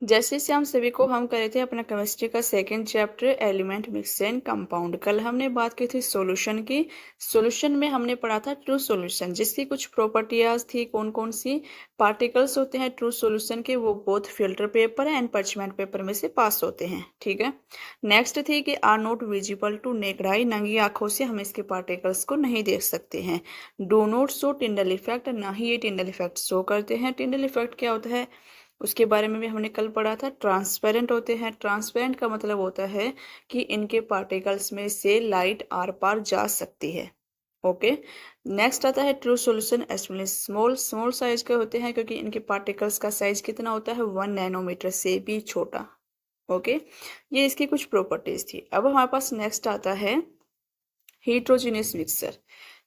जैसे से हम सभी को हम करे थे अपना केमिस्ट्री का second chapter element mixture and compound. कल हमने बात की थी सॉल्यूशन की। सॉल्यूशन में हमने पढ़ा था ट्रू सॉल्यूशन, जिसकी कुछ प्रॉपर्टीज थी। कौन कौन सी पार्टिकल्स होते हैं ट्रू सॉल्यूशन के, वो both filter paper and parchment paper में से पास होते हैं। ठीक है। नेक्स्ट थी कि are not visible to naked eye, नंगी आंखों से हम इसके पार्टिकल्स को नहीं देख सकते हैं। Do not show Tyndall effect, ना ही ये टिंडल इफेक्ट शो करते हैं। टिंडल इफेक्ट क्या होता है उसके बारे में भी हमने कल पढ़ा था। ट्रांसपेरेंट होते हैं। ट्रांसपेरेंट का मतलब होता है कि इनके पार्टिकल्स में से लाइट आर पार जा सकती है। ओके। नेक्स्ट आता है true solution extremely small. Small size के होते हैं क्योंकि इनके पार्टिकल्स का साइज कितना होता है, 1 नैनोमीटर से भी छोटा। ओके। ये इसकी कुछ प्रॉपर्टीज थी। अब हमारे पास नेक्स्ट आता है हीट्रोजीनियस मिक्सचर।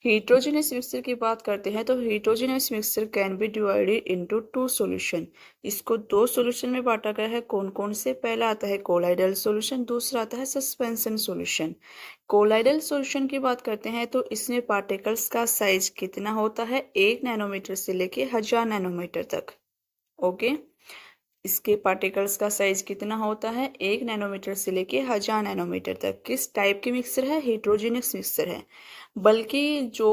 हीट्रोजीनियस मिक्सचर की बात करते हैं तो heterogeneous mixture can be divided into two solution. इसको दो सॉल्यूशन में बांटा गया है। कौन कौन से? पहला आता है कोलाइडल सॉल्यूशन, दूसरा आता है सस्पेंशन सॉल्यूशन। कोलाइडल सॉल्यूशन की बात करते हैं तो इसमें पार्टिकल्स का साइज कितना होता है, 1 नैनोमीटर से लेके 1000 नैनोमीटर तक। ओके। इसके पार्टिकल्स का साइज कितना होता है, 1 नैनोमीटर से लेके 1000 नैनोमीटर तक। किस टाइप की मिक्सचर है? हेट्रोजीनियस मिक्सचर है। बल्कि जो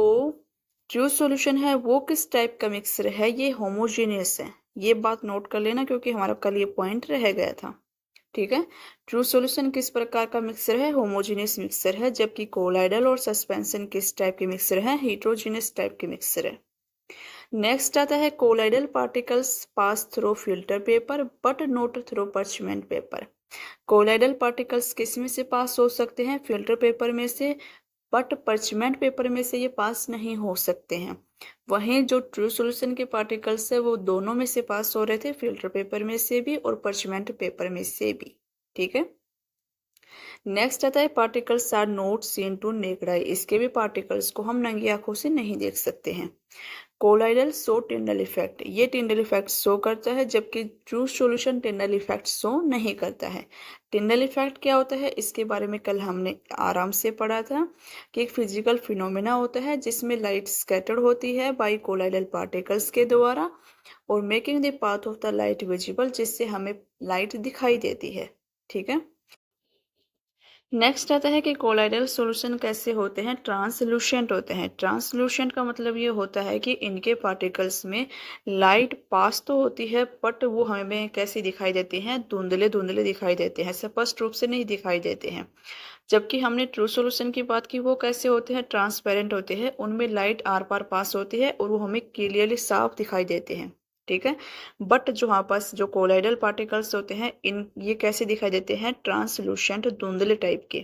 ट्रू सॉल्यूशन है वो किस टाइप का मिक्सचर है, ये होमोजीनियस है। ये बात नोट कर लेना क्योंकि हमारा कल ये पॉइंट रह गया था। ठीक है। ट्रू सॉल्यूशन किस प्रकार का मिक्सचर है? होमोजीनियस मिक्सचर है। जबकि कोलाइडल और सस्पेंशन किस टाइप के मिक्सचर है? हेट्रोजीनियस टाइप के मिक्सचर है। नेक्स्ट आता है colloidal particles pass through filter paper but not through parchment paper. Colloidal particles किस में से पास हो सकते हैं? फिल्टर पेपर में से, बट पर्चमेंट पेपर में से ये पास नहीं हो सकते हैं। वहीं जो ट्रू सॉल्यूशन के पार्टिकल्स है वो दोनों में से पास हो रहे थे, फिल्टर पेपर में से भी और पर्चमेंट पेपर में से भी। ठीक है। नेक्स्ट आता है particles are not seen to naked eye. इसके भी पार्टिकल्स को हम नंगी आंखों से नहीं देख सकते हैं। कोलाइडल शो टिंडल इफेक्ट, ये टिंडल इफेक्ट शो करता है, जबकि true solution Tyndall effect show नहीं करता है। टिंडल इफेक्ट क्या होता है इसके बारे में कल हमने आराम से पढ़ा था कि एक फिजिकल फिनोमेना होता है जिसमें लाइट स्कैटर्ड होती है बाई कोलाइडल पार्टिकल्स के द्वारा और making the path of the light visible, जिससे हमें लाइट दिखाई देती है। ठीक है। नेक्स्ट आता है कि कोलाइडल सॉल्यूशन कैसे होते हैं? ट्रांसलूसेंट होते हैं। ट्रांसलूसेंट का मतलब ये होता है कि इनके पार्टिकल्स में लाइट पास तो होती है बट वो हमें कैसी दिखाई देती हैं, धुंधले धुंधले दिखाई देते हैं, स्पष्ट रूप से नहीं दिखाई देते हैं। जबकि हमने ट्रू सॉल्यूशन की बात की, वो कैसे होते हैं? ट्रांसपेरेंट होते हैं। उनमें लाइट आर पार पास होती है और वो हमें क्लियरली साफ दिखाई देते हैं। ठीक है। बट जो हमारे पास जो कोलाइडल पार्टिकल्स होते हैं इन ये कैसे दिखाई देते हैं? ट्रांसलूसेंट, धुंधले टाइप के।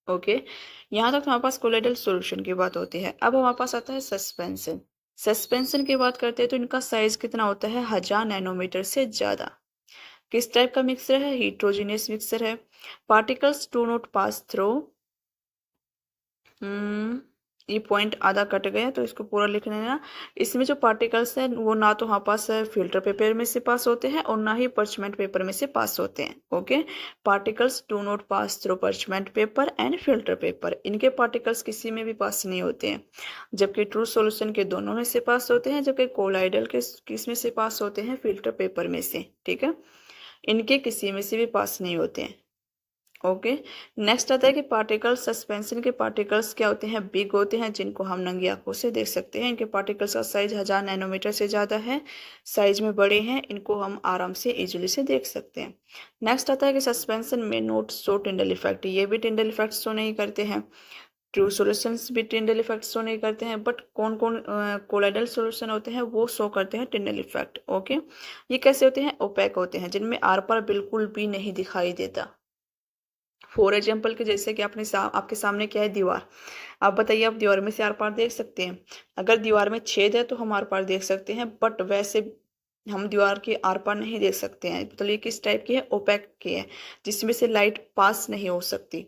ओके। यहाँ तक हमारे पास कोलाइडल सॉल्यूशन की बात होती है। अब हमारे पास आता है सस्पेंशन। सस्पेंशन की बात करते हैं तो इनका साइज कितना होता है? 1000 नैनोमीटर से ज्यादा। किस टाइप का मिक्सर है? हीट्रोजीनियस मिक्सर है। Particles do not pass through, ये पॉइंट आधा कट गया तो इसको पूरा लिख लेना। इसमें जो पार्टिकल्स हैं वो ना तो हमारे पास फिल्टर पेपर में से पास होते हैं और ना ही पर्चमेंट पेपर में से पास होते हैं। Okay. Particles do not pass through parchment paper and filter paper, इनके पार्टिकल्स किसी में भी पास नहीं होते हैं। जबकि ट्रू सॉल्यूशन के दोनों में से पास होते हैं, जबकि कोलाइडल के किस में से पास होते हैं? फिल्टर पेपर में से। ठीक है। इनके किसी में से भी पास नहीं होते हैं। ओके। नेक्स्ट आता है कि पार्टिकल्स, सस्पेंशन के पार्टिकल्स क्या होते हैं? बिग होते हैं, जिनको हम नंगी आंखों से देख सकते हैं। इनके पार्टिकल्स का साइज 1000 नैनोमीटर से ज़्यादा है, साइज में बड़े हैं, इनको हम आराम से इजीली से देख सकते हैं। नेक्स्ट आता है कि सस्पेंशन में नोट शो टिंडल इफेक्ट, ये भी टिंडल इफेक्ट शो नहीं करते हैं। ट्रू सॉल्यूशंस भी टिंडल इफेक्ट शो नहीं करते हैं, बट कौन कौन कोलाइडल सॉल्यूशन होते हैं वो शो करते हैं टिंडल इफेक्ट। ओके। ये कैसे होते हैं? ओपेक होते हैं, जिनमें आर पार बिल्कुल भी नहीं दिखाई देता। फॉर एग्जाम्पल के जैसे कि आपके सामने क्या है? दीवार। आप बताइए, आप दीवार में से आर पार देख सकते हैं? अगर दीवार में छेद है तो हम आर पार देख सकते हैं, बट वैसे हम दीवार के आर पार नहीं देख सकते हैं। तो ये किस टाइप की है? ओपेक की है, जिसमें से लाइट पास नहीं हो सकती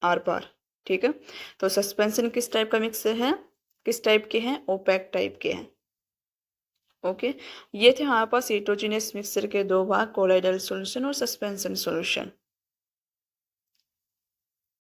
आर पार। ठीक है। तो सस्पेंशन किस टाइप का मिक्स है? किस टाइप के हैं? ओपेक टाइप के हैं। ओके। ये थे हमारे पास हेट्रोजीनियस मिक्सचर के दो भाग, कोलाइडल सॉल्यूशन और सस्पेंशन सॉल्यूशन।